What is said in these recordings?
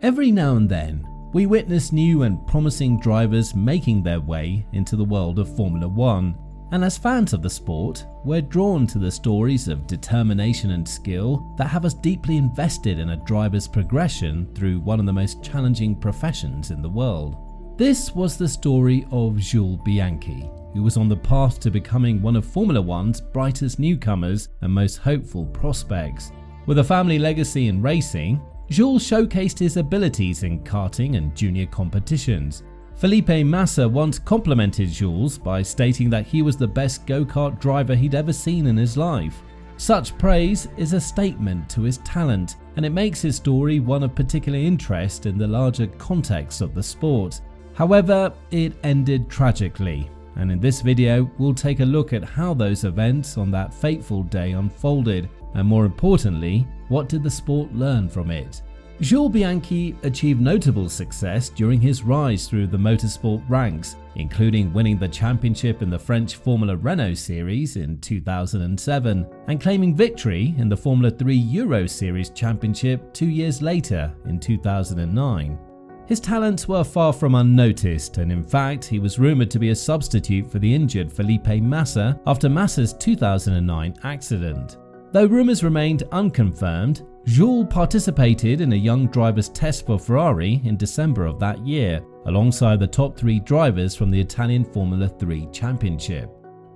Every now and then, we witness new and promising drivers making their way into the world of Formula One, and as fans of the sport, we're drawn to the stories of determination and skill that have us deeply invested in a driver's progression through one of the most challenging professions in the world. This was the story of Jules Bianchi, who was on the path to becoming one of Formula One's brightest newcomers and most hopeful prospects. With a family legacy in racing, Jules showcased his abilities in karting and junior competitions. Felipe Massa once complimented Jules by stating that he was the best go-kart driver he'd ever seen in his life. Such praise is a statement to his talent, and it makes his story one of particular interest in the larger context of the sport. However, it ended tragically, and in this video we'll take a look at how those events on that fateful day unfolded, and more importantly, what did the sport learn from it? Jules Bianchi achieved notable success during his rise through the motorsport ranks, including winning the championship in the French Formula Renault Series in 2007 and claiming victory in the Formula 3 Euro Series Championship 2 years later in 2009. His talents were far from unnoticed, and in fact he was rumoured to be a substitute for the injured Felipe Massa after Massa's 2009 accident. Though rumours remained unconfirmed, Jules participated in a young driver's test for Ferrari in December of that year, alongside the top 3 drivers from the Italian Formula 3 Championship.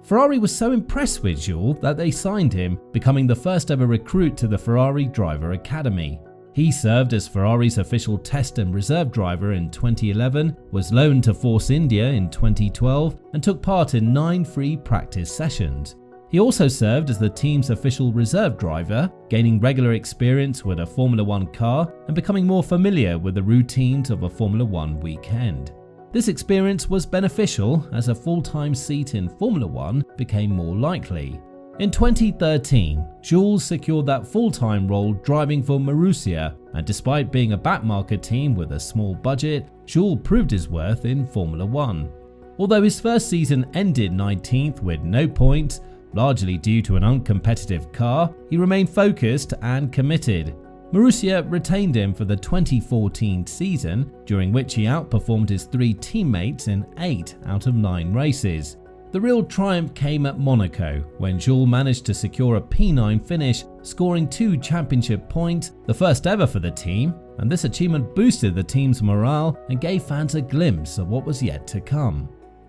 Ferrari was so impressed with Jules that they signed him, becoming the first ever recruit to the Ferrari Driver Academy. He served as Ferrari's official test and reserve driver in 2011, was loaned to Force India in 2012, and took part in 9 free practice sessions. He also served as the team's official reserve driver, gaining regular experience with a Formula One car and becoming more familiar with the routines of a Formula One weekend. This experience was beneficial as a full-time seat in Formula One became more likely. In 2013, Jules secured that full-time role driving for Marussia, and despite being a backmarker team with a small budget, Jules proved his worth in Formula One. Although his first season ended 19th with no points, largely due to an uncompetitive car, he remained focused and committed. Marussia retained him for the 2014 season, during which he outperformed his 3 teammates in 8 out of 9 races. The real triumph came at Monaco, when Jules managed to secure a P9 finish, scoring 2 championship points, the first ever for the team, and this achievement boosted the team's morale and gave fans a glimpse of what was yet to come.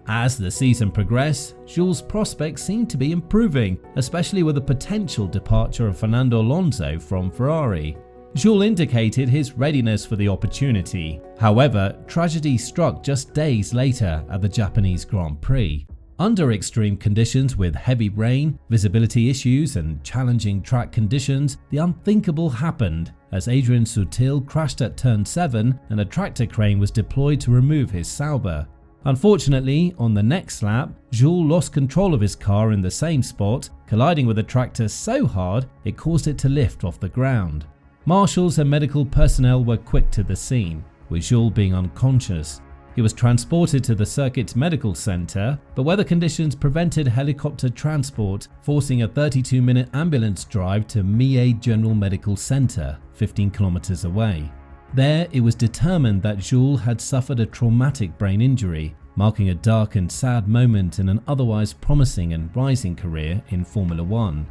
As the season progressed, Jules' prospects seemed to be improving, especially with the potential departure of Fernando Alonso from Ferrari. Jules indicated his readiness for the opportunity. However, tragedy struck just days later at the Japanese Grand Prix. Under extreme conditions with heavy rain, visibility issues and challenging track conditions, the unthinkable happened as Adrian Sutil crashed at turn 7 and a tractor crane was deployed to remove his Sauber. Unfortunately, on the next lap, Jules lost control of his car in the same spot, colliding with the tractor so hard it caused it to lift off the ground. Marshals and medical personnel were quick to the scene, with Jules being unconscious. He was transported to the circuit's medical center, but weather conditions prevented helicopter transport, forcing a 32-minute ambulance drive to Millet General Medical Center, 15 kilometers away. There, it was determined that Jules had suffered a traumatic brain injury, marking a dark and sad moment in an otherwise promising and rising career in Formula One.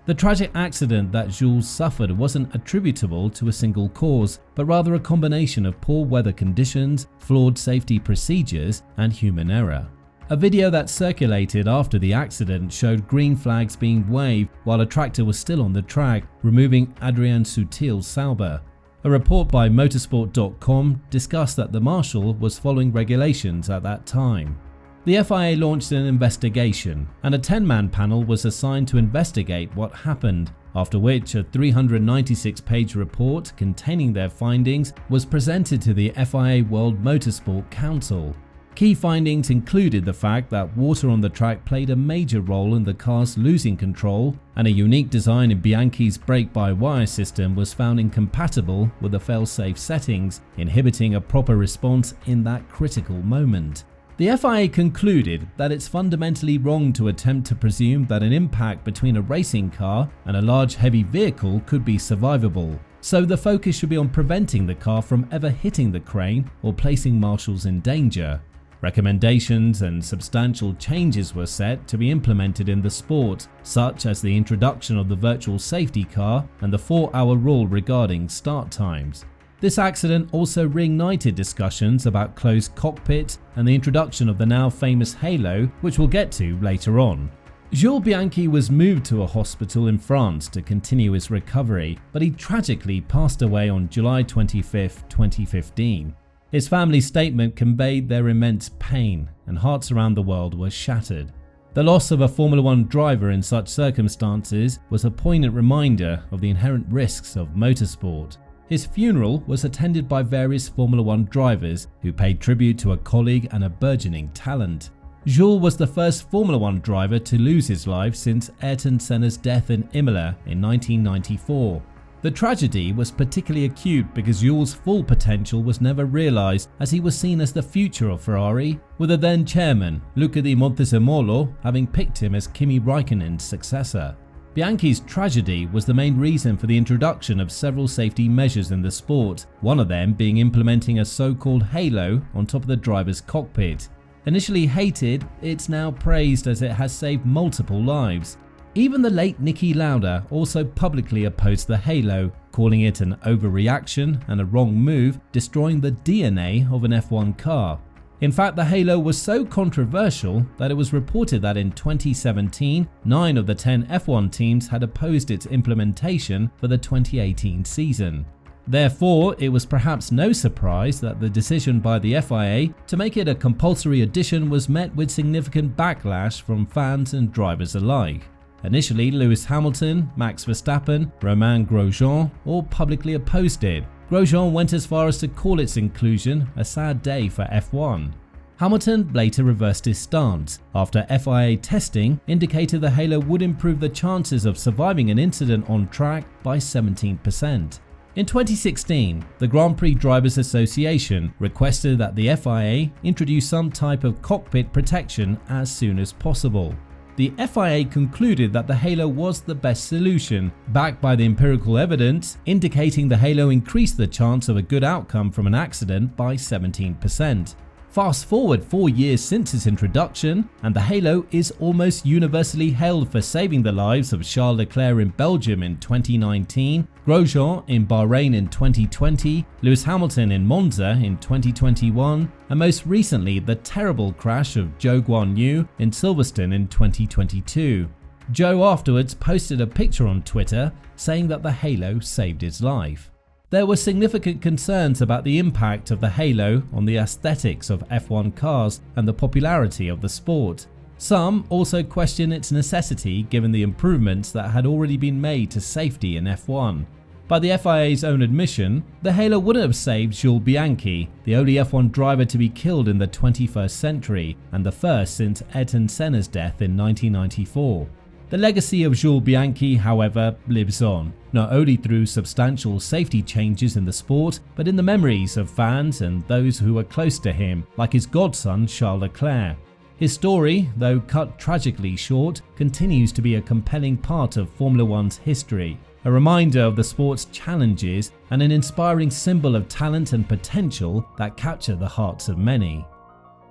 The tragic accident that Jules suffered wasn't attributable to a single cause, but rather a combination of poor weather conditions, flawed safety procedures, and human error. A video that circulated after the accident showed green flags being waved while a tractor was still on the track, removing Adrian Sutil's Sauber. A report by motorsport.com discussed that the marshal was following regulations at that time. The FIA launched an investigation, and a 10-man panel was assigned to investigate what happened, after which a 396-page report containing their findings was presented to the FIA World Motorsport Council. Key findings included the fact that water on the track played a major role in the car's losing control, and a unique design in Bianchi's brake-by-wire system was found incompatible with the fail-safe settings, inhibiting a proper response in that critical moment. The FIA concluded that it's fundamentally wrong to attempt to presume that an impact between a racing car and a large heavy vehicle could be survivable. So the focus should be on preventing the car from ever hitting the crane or placing marshals in danger. Recommendations and substantial changes were set to be implemented in the sport, such as the introduction of the virtual safety car and the 4-hour rule regarding start times. This accident also reignited discussions about closed cockpit and the introduction of the now famous halo, which we'll get to later on. Jules Bianchi was moved to a hospital in France to continue his recovery, but he tragically passed away on July 25, 2015. His family statement conveyed their immense pain, and hearts around the world were shattered. The loss of a Formula One driver in such circumstances was a poignant reminder of the inherent risks of motorsport. His funeral was attended by various Formula One drivers who paid tribute to a colleague and a burgeoning talent. Jules was the first Formula One driver to lose his life since Ayrton Senna's death in Imola in 1994. The tragedy was particularly acute because Jules' full potential was never realised, as he was seen as the future of Ferrari, with the then chairman, Luca di Montezemolo, having picked him as Kimi Raikkonen's successor. Bianchi's tragedy was the main reason for the introduction of several safety measures in the sport, one of them being implementing a so-called halo on top of the driver's cockpit. Initially hated, it's now praised as it has saved multiple lives. Even the late Niki Lauda also publicly opposed the halo, calling it an overreaction and a wrong move, destroying the DNA of an F1 car. In fact, the halo was so controversial that it was reported that in 2017, 9 of the 10 F1 teams had opposed its implementation for the 2018 season. Therefore, it was perhaps no surprise that the decision by the FIA to make it a compulsory addition was met with significant backlash from fans and drivers alike. Initially, Lewis Hamilton, Max Verstappen, Romain Grosjean all publicly opposed it. Grosjean went as far as to call its inclusion a sad day for F1. Hamilton later reversed his stance after FIA testing indicated the halo would improve the chances of surviving an incident on track by 17%. In 2016, the Grand Prix Drivers Association requested that the FIA introduce some type of cockpit protection as soon as possible. The FIA concluded that the halo was the best solution, backed by the empirical evidence indicating the halo increased the chance of a good outcome from an accident by 17%. Fast forward 4 years since its introduction, and the halo is almost universally hailed for saving the lives of Charles Leclerc in Belgium in 2019, Grosjean in Bahrain in 2020, Lewis Hamilton in Monza in 2021, and most recently the terrible crash of Zhou Guanyu in Silverstone in 2022. Zhou afterwards posted a picture on Twitter saying that the halo saved his life. There were significant concerns about the impact of the halo on the aesthetics of F1 cars and the popularity of the sport. Some also question its necessity given the improvements that had already been made to safety in F1. By the FIA's own admission, the halo wouldn't have saved Jules Bianchi, the only F1 driver to be killed in the 21st century and the first since Ayrton Senna's death in 1994. The legacy of Jules Bianchi, however, lives on, not only through substantial safety changes in the sport, but in the memories of fans and those who were close to him, like his godson Charles Leclerc. His story, though cut tragically short, continues to be a compelling part of Formula One's history, a reminder of the sport's challenges and an inspiring symbol of talent and potential that capture the hearts of many.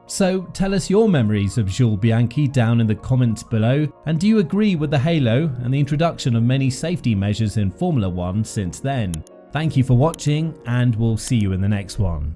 So tell us your memories of Jules Bianchi down in the comments below, and do you agree with the halo and the introduction of many safety measures in Formula One since then? Thank you for watching, and we'll see you in the next one.